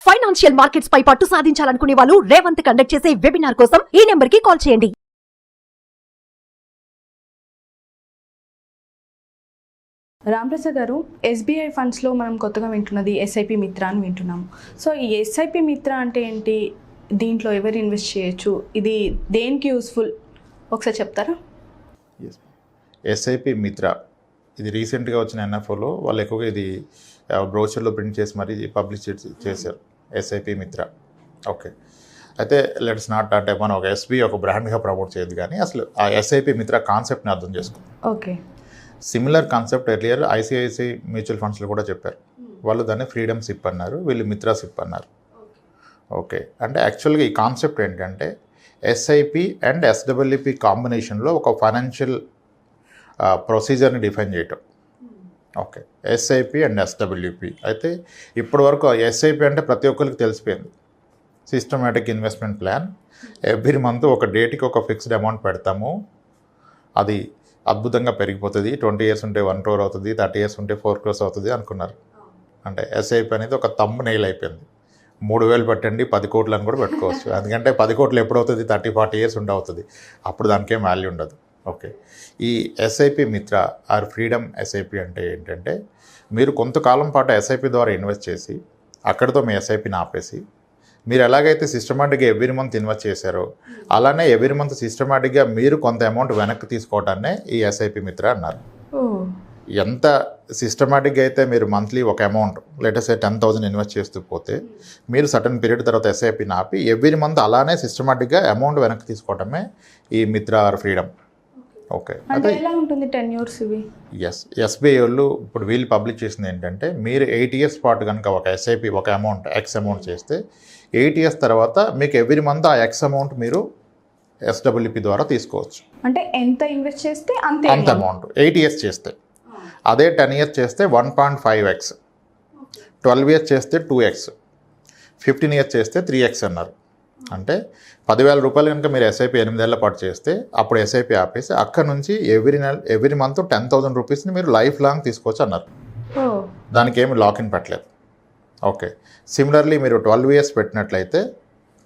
Financial markets పై పట్టు సాధించాలనుకునే వాళ్ళు Revanth conduct చేసే వెబినార్ కోసం ఈ నెంబర్ కి కాల్ చేయండి. రామప్రసాద్ గారు, ఎస్బీఐ ఫండ్స్లో మనం కొత్తగా వింటున్నది ఎస్ఐపి మిత్ర అని వింటున్నాము. సో ఈ ఎస్ఐపి మిత్ర అంటే ఏంటి, దీంట్లో ఎవరు ఇన్వెస్ట్ చేయొచ్చు, ఇది దేనికి యూస్ఫుల్ ఒకసారి చెప్తారా? ఎస్ఐపి మిత్ర ఇది రీసెంట్గా వచ్చిన ఎన్ఎఫ్ఓలో వాళ్ళు ఎక్కువగా ఇది బ్రోచర్లో ప్రింట్ చేసి మరీ పబ్లిష్ చేశారు ఎస్ఐపి మిత్ర. ఓకే, అయితే లెట్స్ నాట్ అంటే మనం ఒక ఎస్బీ ఒక బ్రాండ్గా ప్రమోట్ చేయదు, కానీ అసలు ఆ ఎస్ఐపి మిత్ర కాన్సెప్ట్ని అర్థం చేసుకుందాం. Okay, similar concept earlier ICICI mutual ఫండ్స్లో కూడా చెప్పారు. వాళ్ళు దాన్ని ఫ్రీడమ్ సిప్ అన్నారు, వీళ్ళు మిత్రా సిప్ అన్నారు. ఓకే, అంటే యాక్చువల్గా ఈ కాన్సెప్ట్ ఏంటంటే ఎస్ఐపి అండ్ ఎస్డబ్ల్యూపి కాంబినేషన్లో ఒక ఫైనాన్షియల్ ప్రొసీజర్ని డిఫైన్ చేయటం. Okay, SIP and SWP. అయితే ఇప్పటివరకు ఎస్ఐపి అంటే ప్రతి ఒక్కరికి తెలిసిపోయింది, systematic investment plan. Every month ఒక డేట్కి ఒక ఫిక్స్డ్ అమౌంట్ పెడతాము, అది అద్భుతంగా పెరిగిపోతుంది. 20 years ఉంటే 1 crore అవుతుంది, 30 years ఉంటే 4 crores అవుతుంది అనుకున్నారు. అంటే ఎస్ఐపి అనేది ఒక తమ్ము నెయిల్ అయిపోయింది. 3,000 పెట్టండి 10 కోట్లు అని కూడా పెట్టుకోవచ్చు. ఎందుకంటే 10 కోట్లు ఎప్పుడు అవుతుంది, 30-40 years ఉండి అవుతుంది, అప్పుడు దానికేం వాల్యూ ఉండదు. ఓకే, ఈ ఎస్ఐపి మిత్ర ఆర్ ఫ్రీడమ్ ఎస్ఐపి అంటే ఏంటంటే మీరు కొంతకాలం పాటు ఎస్ఐపి ద్వారా ఇన్వెస్ట్ చేసి అక్కడితో మీ ఎస్ఐపిని ఆపేసి మీరు ఎలాగైతే సిస్టమేటిక్గా ఎవ్రీ మంత్ ఇన్వెస్ట్ చేశారో అలానే ఎవ్రీ మంత్ సిస్టమేటిక్గా మీరు కొంత అమౌంట్ వెనక్కి తీసుకోవడాన్నే ఈ ఎస్ఐపి మిత్ర అన్నారు. ఎంత సిస్టమేటిక్గా అయితే మీరు మంత్లీ ఒక అమౌంట్ లెటర్స్ 10,000 ఇన్వెస్ట్ చేస్తూ పోతే మీరు సర్టన్ పీరియడ్ తర్వాత ఎస్ఐపిని ఆపి ఎవ్రీ మంత్ అలానే సిస్టమేటిక్గా అమౌంట్ వెనక్కి తీసుకోవడమే ఈ మిత్ర ఆర్ ఫ్రీడమ్. ఓకే, అంటే ఎలా ఉంటుంది 10 years ఇవి? ఎస్బీఐ వాళ్ళు ఇప్పుడు వీళ్ళు పబ్లిష్ చేసింది ఏంటంటే మీరు 8 years పాటు కనుక ఒక ఎస్ఐపి ఒక అమౌంట్ ఎక్స్ అమౌంట్ చేస్తే 8 years తర్వాత మీకు ఎవ్రీ మంత్ ఆ ఎక్స్ అమౌంట్ మీరు ఎస్డబ్ల్యూపి ద్వారా తీసుకోవచ్చు. అంటే ఎంత ఇన్వెస్ట్ చేస్తే అంత అమౌంట్ 8 years చేస్తే. అదే 10 years చేస్తే 1.5x, 12 years చేస్తే 2x, 15 years చేస్తే 3x అన్నారు. అంటే 10,000 రూపాయలు కనుక మీరు ఎస్ఐపి 8 ఏళ్ల పాటు చేస్తే అప్పుడు ఎస్ఐపి ఆపేసి అక్కడ నుంచి ఎవ్రీ మంత్ 10,000 రూపీస్ని మీరు లైఫ్ లాంగ్ తీసుకోవచ్చు అన్నారు. దానికి ఏమి లాక్ ఇన్ పెట్టలేదు. ఓకే, సిమిలర్లీ మీరు 12 years పెట్టినట్లయితే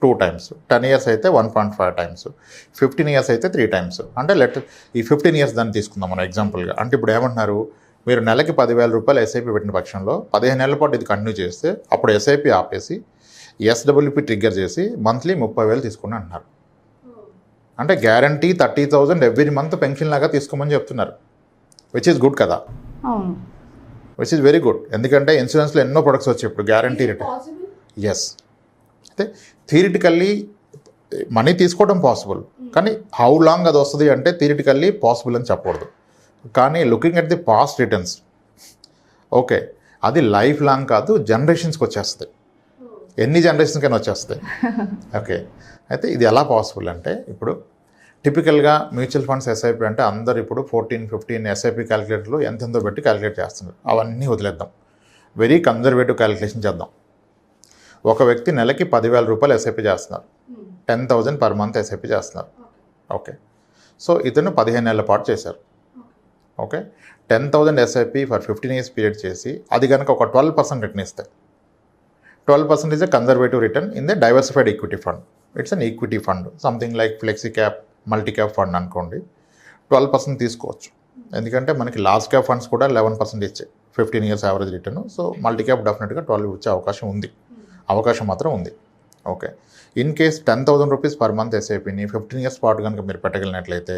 2 times, 10 years అయితే 1.5 times, 15 years అయితే 3 times. అంటే ఈ 15 years దాన్ని తీసుకుందాం మనం ఎగ్జాంపుల్గా. అంటే ఇప్పుడు ఏమంటున్నారు, మీరు నెలకి 10,000 రూపాయలు ఎస్ఐపి పెట్టిన పక్షంలో 15 ఏళ్ల పాటు ఇది కంటిన్యూ చేస్తే అప్పుడు ఎస్ఐపి ఆపేసి ఎస్డబ్ల్యూపి ట్రిగ్గర్ చేసి మంత్లీ 30,000 తీసుకుని అంటున్నారు. అంటే గ్యారంటీ 30,000 ఎవ్రీ మంత్ పెన్షన్ లాగా తీసుకోమని చెప్తున్నారు, విచ్ ఈజ్ గుడ్ కదా, విచ్ ఈజ్ వెరీ గుడ్. ఎందుకంటే ఇన్సూరెన్స్లో ఎన్నో ప్రొడక్ట్స్ వచ్చాయి ఇప్పుడు గ్యారంటీ రిటర్న్. ఎస్, అయితే థియరిటికల్లీ మనీ తీసుకోవడం పాసిబుల్, కానీ హౌ లాంగ్ అది వస్తుంది అంటే థియరిటికల్లీ పాసిబుల్ అని చెప్పకూడదు. కానీ looking at the past returns, okay, అది లైఫ్ లాంగ్ కాదు, జనరేషన్స్కి వచ్చేస్తుంది, ఎన్ని జనరేషన్స్కైనా వచ్చేస్తాయి. ఓకే, అయితే ఇది ఎలా పాసిబుల్ అంటే ఇప్పుడు టిపికల్గా మ్యూచువల్ ఫండ్స్ ఎస్ఐపి అంటే అందరు ఇప్పుడు 14-15 ఎస్ఐపి క్యాలిక్యులేటర్లు ఎంతెంతో పెట్టి క్యాలిక్యులేట్ చేస్తున్నారు. అవన్నీ వదిలేద్దాం, వెరీ కన్జర్వేటివ్ క్యాలిక్యులేషన్ చేద్దాం. ఒక వ్యక్తి నెలకి 10,000 రూపాయలు ఎస్ఐపి చేస్తున్నారు, 10,000 per month ఎస్ఐపి చేస్తున్నారు. ఓకే, సో ఇతను 15 ఏళ్ల పాటు చేశారు. Okay, 10,000 SIP for 15 years period చేసి అది కనుక ఒక 12% రిటర్న్ ఇస్తాయి. 12% is a conservative return in the diversified equity fund. It's an equity fund, something like flexi cap, multi cap fund అనుకోండి. 12% తీసుకోవచ్చు, ఎందుకంటే మనకి లార్జ్ క్యాప్ ఫండ్స్ కూడా 11% ఇచ్చాయి 15 years average return. So multi cap డెఫినెట్గా 12 ఇచ్చే అవకాశం మాత్రం ఉంది. Okay, in case 10,000 rupees per month ఎస్ఐపిని 15 years పాటు కనుక మీరు పెట్టగలిగినట్లయితే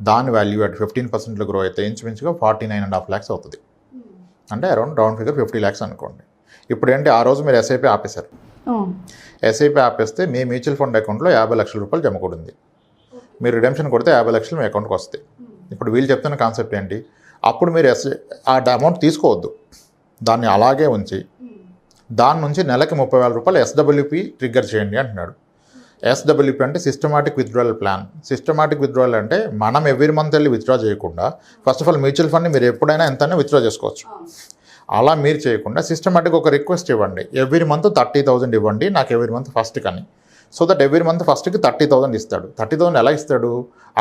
దాని వాల్యూ అట్ 15% గ్రో అయితే ఇంచుమించుగా 49.5 lakhs అవుతుంది. అంటే అరౌండ్ రౌండ్ ఫిగర్ 50 lakhs అనుకోండి. ఇప్పుడు ఏంటి, ఆ రోజు మీరు ఎస్ఐపి ఆపేశారు. ఎస్ఐపి ఆపేస్తే మీ మ్యూచువల్ ఫండ్ అకౌంట్లో 50 లక్షల రూపాయలు జమ కూడింది. మీరు రిడెంప్షన్ కొడితే 50 లక్షలు మీ అకౌంట్కి వస్తాయి. ఇప్పుడు వీళ్ళు చెప్తున్న కాన్సెప్ట్ ఏంటి, అప్పుడు మీరు ఆ అమౌంట్ తీసుకోవద్దు, దాన్ని అలాగే ఉంచి దాని నుంచి నెలకి 30,000 రూపాయలు ఎస్డబ్ల్యూపి ట్రిగ్గర్ చేయండి అంటున్నాడు. ఎస్డబ్ల్యూపి అంటే systematic withdrawal plan. Systematic withdrawal అంటే మనం ఎవ్రీ మంత్ వెళ్ళి విత్డ్రా చేయకుండా ఫస్ట్ ఆఫ్ ఆల్ మ్యూచువల్ ఫండ్ని మీరు ఎప్పుడైనా ఎంతైనా విత్డ్రా చేసుకోవచ్చు. అలా మీరు చేయకుండా సిస్టమేటిక్ ఒక రిక్వెస్ట్ ఇవ్వండి, ఎవ్రీ మంత్ 30,000 ఇవ్వండి నాకు ఎవ్రీ మంత్ ఫస్ట్ కానీ. సో దట్ ఎవ్రీ మంత్ ఫస్ట్కి 30,000 ఇస్తాడు. 30,000 ఎలా ఇస్తాడు,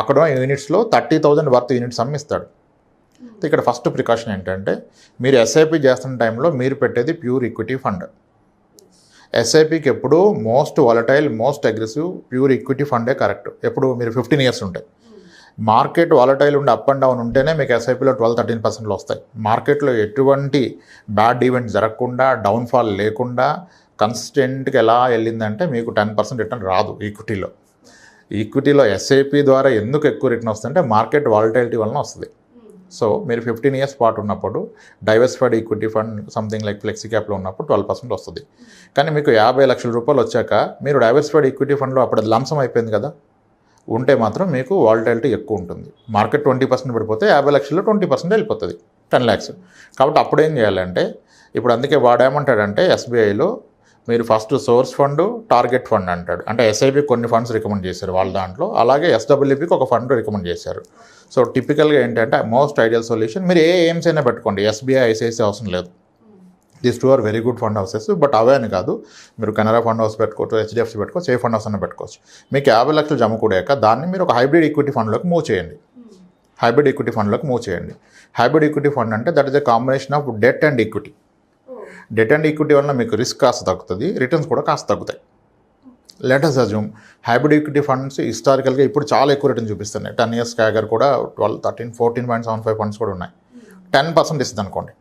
అక్కడ యూనిట్స్లో 30,000 వర్త్ యూనిట్స్ అమ్మిస్తాడు. ఇక్కడ ఫస్ట్ ప్రికాషన్ ఏంటంటే మీరు ఎస్ఐపి చేస్తున్న టైంలో మీరు పెట్టేది ప్యూర్ ఈక్విటీ ఫండ్. ఎస్ఐపికి ఎప్పుడు most volatile most aggressive pure equity ఫండే కరెక్ట్. ఎప్పుడు మీరు 15 ఇయర్స్ ఉంటాయి. మార్కెట్ వాలటైల్ ఉండి అప్ అండ్ డౌన్ ఉంటేనే మీకు ఎస్ఐపిలో 12-13% వస్తాయి. మార్కెట్లో ఎటువంటి బ్యాడ్ ఈవెంట్ జరగకుండా డౌన్ఫాల్ లేకుండా కన్సిస్టెంట్గా ఎలా వెళ్ళిందంటే మీకు 10% రిటర్న్ రాదు ఈక్విటీలో. ఈక్విటీలో ఎస్ఐపి ద్వారా ఎందుకు ఎక్కువ రిటర్న్ వస్తుందంటే మార్కెట్ వాలటైలిటీ వలన వస్తుంది. సో మీరు 15 ఇయర్స్ పాటు ఉన్నప్పుడు diversified equity fund something like flexi క్యాప్లో ఉన్నప్పుడు 12% వస్తుంది. కానీ మీకు 50 లక్షల రూపాయలు వచ్చాక మీరు డైవర్సిఫైడ్ ఈక్విటీ ఫండ్లో అప్పుడు అది లంసం అయిపోయింది కదా, ఉంటే మాత్రం మీకు వాలటైలిటీ ఎక్కువ ఉంటుంది. మార్కెట్ 20% పడిపోతే 50 లక్షల్లో 20% వెళ్ళిపోతుంది, 10 lakhs. కాబట్టి అప్పుడు ఏం చేయాలంటే, ఇప్పుడు అందుకే వాడేమంటాడంటే ఎస్బీఐలో మీరు first source fund target fund అంటాడు. అంటే ఎస్ఐపి కొన్ని ఫండ్స్ రికమెండ్ చేశారు వాళ్ళ దాంట్లో, అలాగే ఎస్డబ్ల్యూపీకి ఒక ఫండ్ రికమెండ్ చేశారు. సో టిపికల్గా ఏంటంటే మోస్ట్ ఐడియల్ సొల్యూషన్ మీరు ఏ ఎయిమ్స్ అయినా పెట్టుకోండి, ఎస్బీఐ ఐసిఐసి అవసరం లేదు. These 2 are very good fund houses. But అవే అని కాదు, మీరు కెనరా ఫండ్ హౌస్ పెట్టుకోవచ్చు, హెచ్డిఎఫ్సి పెట్టుకోవచ్చు, ఏ ఫండ్ హౌస్ అయినా పెట్టుకోవచ్చు. మీకు 50 లక్షలు జమ కూడాక దాన్ని మీరు ఒక హైబ్రిడ్ ఈక్విటీ ఫండ్లోకి మూవ్ చేయండి. హైబ్రిడ్ ఈక్విటీ ఫండ్లోకి మూవ్ చేయండి. హైబ్రిడ్ ఈక్విటీ ఫండ్ అంటే that is a combination of debt and equity. Debt and equity వల్ల మీకు రిస్క్ కాస్త తగ్గుతుంది, రిటర్న్స్ కూడా కాస్త తగ్గుతాయి. Let us assume hybrid equity funds హిస్టారికల్గా ఇప్పుడు చాలా ఎక్కువ రిటర్న్ చూపిస్తున్నాయి. 10 years క్యాగర్ కూడా 12, 13, 14.75 ఫండ్స్ కూడా ఉన్నాయి. 10% ఇస్తుంది అనుకోండి.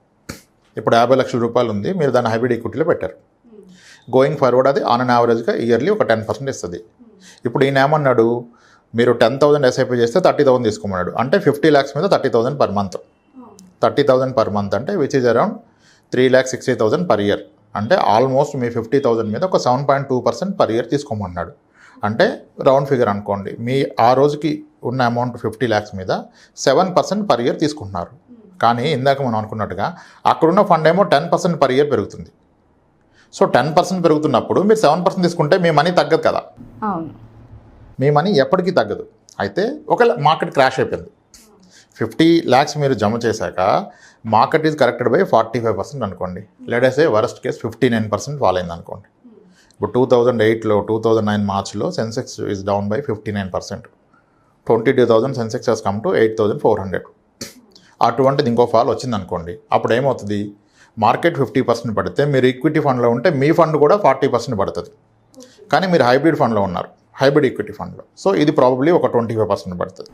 ఇప్పుడు 50 లక్షల రూపాయలు ఉంది, మీరు దాన్ని హైబ్రిడ్ ఈక్విటీలో పెట్టారు. గోయింగ్ ఫార్వర్డ్ అది ఆన్ అన్ యావరేజ్గా ఇయర్లీ ఒక 10% ఇస్తుంది. ఇప్పుడు ఈయన ఏమన్నాడు, మీరు 10,000 ఎస్ఐపి చేస్తే 30,000 తీసుకోమన్నాడు. అంటే 50 lakhs మీద 30,000 per month. 30,000 per month అంటే which is around 3,60,000 per year. అంటే ఆల్మోస్ట్ మీ 50,000 మీద ఒక 7.2% per year తీసుకోమన్నాడు. అంటే రౌండ్ ఫిగర్ అనుకోండి, మీ ఆ రోజుకి ఉన్న అమౌంట్ 50 lakhs మీద 7% per year తీసుకుంటున్నారు. కానీ ఇందాక మనం అనుకున్నట్టుగా అక్కడున్న ఫండ్ ఏమో 10% per year పెరుగుతుంది. సో 10% పెరుగుతున్నప్పుడు మీరు 7% తీసుకుంటే మీ మనీ తగ్గదు కదా. అవును, మీ మనీ ఎప్పటికీ తగ్గదు. అయితే ఒకవేళ మార్కెట్ క్రాష్ అయిపోయింది, 50 lakhs మీరు జమ చేశాక మార్కెట్ ఈజ్ కరెక్టెడ్ బై 45% అనుకోండి. Let's say worst case 59% fall అయింది అనుకోండి. ఇప్పుడు 2008లో 2009 మార్చ్లో Sensex is down by 59%. 22,000 Sensex has come to 8,400. అటువంటిది ఇంకో ఫాల్ వచ్చింది అనుకోండి. అప్పుడు ఏమవుతుంది, మార్కెట్ 50% పడితే మీరు ఈక్విటీ ఫండ్లో ఉంటే మీ ఫండ్ కూడా 40% పడుతుంది. కానీ మీరు హైబ్రిడ్ ఫండ్లో ఉన్నారు, హైబ్రిడ్ ఈక్విటీ ఫండ్లో. సో ఇది ప్రాబబ్లీ ఒక 25% పడుతుంది.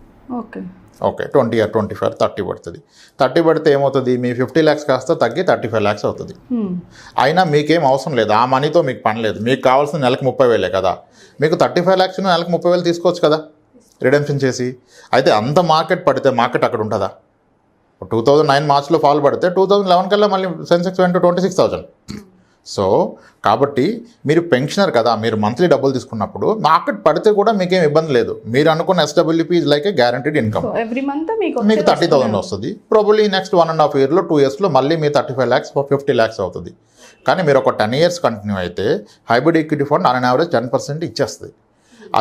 ఓకే 20 or 25, 30 పడుతుంది. 30 పడితే ఏమవుతుంది, మీ 50 lakhs కాస్త తగ్గి 35 lakhs అవుతుంది. అయినా మీకేం అవసరం లేదు, ఆ మనీతో మీకు పని లేదు. మీకు కావాల్సిన నెలకు 30,000 కదా, మీకు 35 lakhs నెలకు 30,000 తీసుకోవచ్చు కదా రిడెంప్షన్ చేసి. అయితే అంత మార్కెట్ పడితే మార్కెట్ అక్కడ ఉంటుందా? 2009 మార్చ్లో ఫాల్ పడితే 2011 కల్లా మళ్ళీ సెన్సెక్స్ వెంట 26,000. సో కాబట్టి మీరు పెన్షనర్ కదా, మీరు మంత్లీ డబ్బులు తీసుకున్నప్పుడు మార్కెట్ పడితే కూడా మీకేం ఇబ్బంది లేదు. మీరు అనుకున్న SWP is like A guaranteed income. Every month మీకు 30,000 వస్తుంది. ప్రాబబ్లీ నెక్స్ట్ 1.5 yearలో 2 yearsలో మళ్ళీ మీ 35 lakhs 50 lakhs అవుతుంది. కానీ మీరు ఒక 10 years కంటిన్యూ అయితే hybrid equity fund on average 10% ఇచ్చేస్తుంది.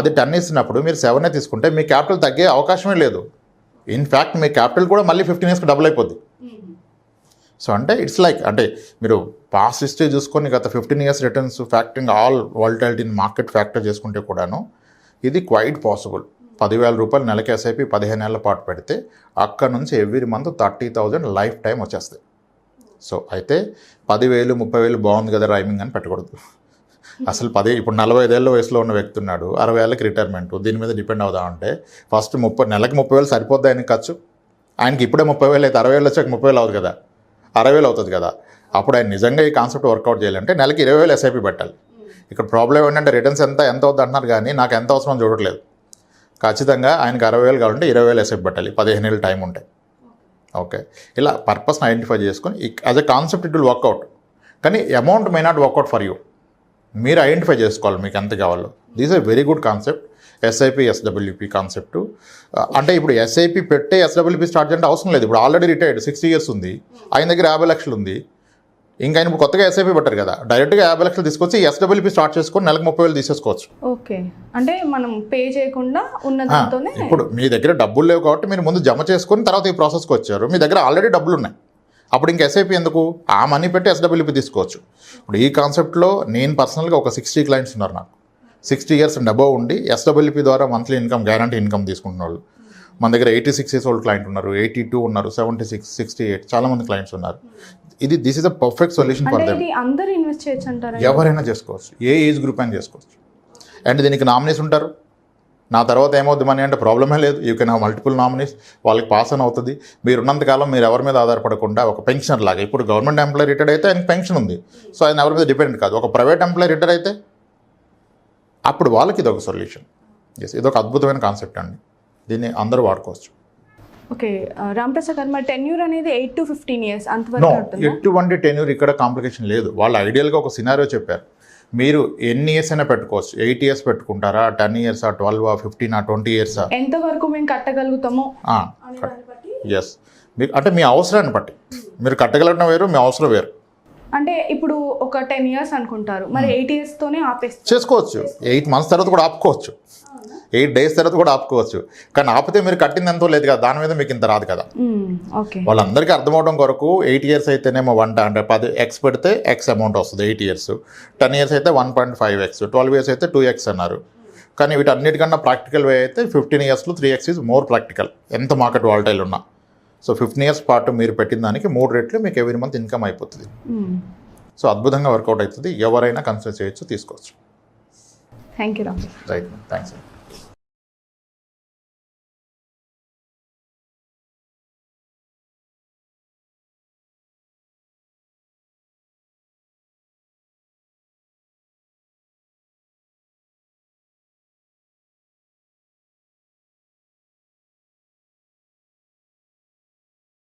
అది 10 ఇచ్చినప్పుడు మీరు 7 తీసుకుంటే మీ క్యాపిటల్ తగ్గే అవకాశమే లేదు. ఇన్ఫ్యాక్ట్ మీ క్యాపిటల్ కూడా మళ్ళీ 15 yearsకి డబుల్ అయిపోద్ది. సో అంటే ఇట్స్ లైక్, అంటే మీరు పాస్ట్ హిస్టరీ చూసుకొని గత 15 years returns factoring all volatility in market factor చేసుకుంటే కూడాను ఇది క్వైట్ పాసిబుల్. 10,000 రూపాయలు నెలకి ఎస్ఐపి 15 ఏళ్ల పాటు పెడితే అక్కడ నుంచి ఎవ్రీ మంత్ 30,000 లైఫ్ టైం వచ్చేస్తాయి. సో అయితే 10,000 30,000 బాగుంది కదా రైమింగ్ అని పెట్టకూడదు. అసలు ఇప్పుడు 45 ఏళ్ళ వయసులో ఉన్న వ్యక్తి ఉన్నాడు, 60 ఏళ్ళకి రిటైర్మెంట్, దీని మీద డిపెండ్ అవుదామంటే ఫస్ట్ నెలకి 30,000 సరిపోద్ది ఆయనకి ఖర్చు. ఆయనకి ఇప్పుడే 30,000 అయితే 60 ఏళ్ళు వచ్చాక 30,000 అవుతుంది కదా, 60,000 అవుతుంది కదా. అప్పుడు ఆయన నిజంగా ఈ కాన్సెప్ట్ వర్కౌట్ చేయాలంటే నెలకి 20,000 ఎస్ఐపి పెట్టాలి. ఇక్కడ ప్రాబ్లం ఏంటంటే రిటర్న్స్ ఎంత అవుతుంది అంటున్నారు, కానీ నాకు ఎంత అవసరం చూడట్లేదు. ఖచ్చితంగా ఆయనకి 60,000 కావాలంటే 20,000 ఎస్ఐపి పెట్టాలి, 15 ఏళ్ళు టైం ఉంటాయి. ఓకే, ఇలా పర్పస్ని ఐడెంటిఫై చేసుకొని as a concept it will work out. కానీ amount may not work out for you. మీరు ఐడెంటిఫై చేసుకోవాలి మీకు ఎంత కావాలో. This a very good concept SIP SWP concept. అంటే ఇప్పుడు ఎస్ఐపి పెట్టే ఎస్డబ్ల్యూపీ స్టార్ట్ చేయాలంటే అవసరం లేదు. ఇప్పుడు ఆల్రెడీ రిటైర్డ్ 60 years ఉంది, ఆయన దగ్గర 50 లక్షలు ఉంది. ఇంకా ఆయన ఇప్పుడు కొత్తగా ఎస్ఐపి పెట్టారు కదా, డైరెక్ట్గా 50 లక్షలు తీసుకొచ్చి ఎస్డబ్ల్యూపీ స్టార్ట్ చేసుకొని నెలకు 30,000 తీసేసుకోవచ్చు. ఓకే, అంటే మనం పే చేయకుండా ఉన్న దాంతోనే. ఇప్పుడు మీ దగ్గర డబ్బులు లేవు కాబట్టి మీరు ముందు జమ చేసుకొని తర్వాత ఈ ప్రాసెస్కి వచ్చారు. మీ దగ్గర ఆల్రెడీ డబ్బులు ఉన్నాయి, అప్పుడు ఇంకా ఎస్ఐపి ఎందుకు, ఆ మనీ పెట్టి ఎస్డబ్ల్యూపీ తీసుకోవచ్చు. ఇప్పుడు ఈ కాన్సెప్ట్లో నేను పర్సనల్గా ఒక 60 clients ఉన్నారు నాకు, 60 years అండ్ అబోవ్ ఉండి ఎస్డబ్ల్యూపీ ద్వారా మంత్లీ ఇన్కమ్ గ్యారంటీ ఇన్కమ్ తీసుకుంటున్న వాళ్ళు. మన దగ్గర 86 years ఓల్డ్ క్లయింట్ ఉన్నారు, 82 ఉన్నారు, 76, 68 చాలామంది క్లయింట్స్ ఉన్నారు. This is a perfect solution for them. అందరూ ఇన్వెస్ట్ చేయొచ్చు అంటారా? ఎవరైనా చేసుకోవచ్చు, ఏ ఏజ్ గ్రూప్ అయినా చేసుకోవచ్చు. అండ్ దీనికి నామినీస్ ఉంటారు. నా తర్వాత ఏమవుద్ది మనీ అంటే ప్రాబ్లమే లేదు. You can have multiple nominees, వాళ్ళకి పాస్ అని అవుతుంది. మీరు ఉన్నంతకాలం మీరు ఎవరి మీద ఆధారపడకుండా ఒక పెన్షనర్ లాగా. ఇప్పుడు గవర్నమెంట్ ఎంప్లాయీ రిటైర్డ్ అయితే ఆయనకి పెన్షన్ ఉంది, సో ఆయన ఎవరి మీద డిపెండ్ కాదు. ఒక ప్రైవేట్ ఎంప్లాయీ రిటైర్ అయితే అప్పుడు వాళ్ళకి ఇదొక సొల్యూషన్. ఎస్, ఇదొక అద్భుతమైన కాన్సెప్ట్ అండి, దీన్ని అందరూ వాడుకోవచ్చు. ఓకే రాంప్రసాద్ గారు, మరి టెన్యూర్ అనేది 8 to 15 years అంతవరకు ఉంటుందా? ఎటువంటి టెన్యూర్ ఇక్కడ కాంప్లికేషన్ లేదు. వాళ్ళు ఐడియల్గా ఒక సినారియో చెప్పారు. మీరు ఎన్ని ఇయర్స్ అయినా పెట్టుకోవచ్చు. 8 years పెట్టుకుంటారా, 10 years, 12, 15, 20 years? ఎంతవరకు మేము కట్టగలుగుతామో. ఎస్, మీకు అంటే మీ అవసరాన్ని బట్టి మీరు కట్టగలగడం వేరు, మీ అవసరం వేరు. అంటే ఇప్పుడు ఒక 10 years అనుకుంటారు, మరి 8 years తోనే ఆపేస్తారు. చేసుకోవచ్చు, 8 months తర్వాత కూడా ఆపుకోవచ్చు, 8 days తర్వాత కూడా ఆపుకోవచ్చు. కానీ ఆపితే మీరు కట్టింది ఎంతో లేదు కదా, దాని మీద మీకు ఇంత రాదు కదా. వాళ్ళందరికీ అర్థమవడం కొరకు 8 years అయితేనేమో 10x పెడితే x అమౌంట్ వస్తుంది 8 years, 10 years అయితే 1.5x, 12 years అయితే 2x అన్నారు. కానీ వీటన్నిటికన్నా ప్రాక్టికల్ వే అయితే 15 yearsలో 3x ఈజ్ మోర్ ప్రాక్టికల్, ఎంత మార్కెట్ వాలటైల్ ఉన్నా. సో 15 years పాటు మీరు పెట్టిన దానికి 3 రెట్లు మీకు ఎవ్రీ మంత్ ఇన్కమ్ అయిపోతుంది. సో అద్భుతంగా వర్కౌట్ అవుతుంది. ఎవరైనా కన్సిడర్ చేయొచ్చు, తీసుకోవచ్చు. Thank you Ram. Right, thanks.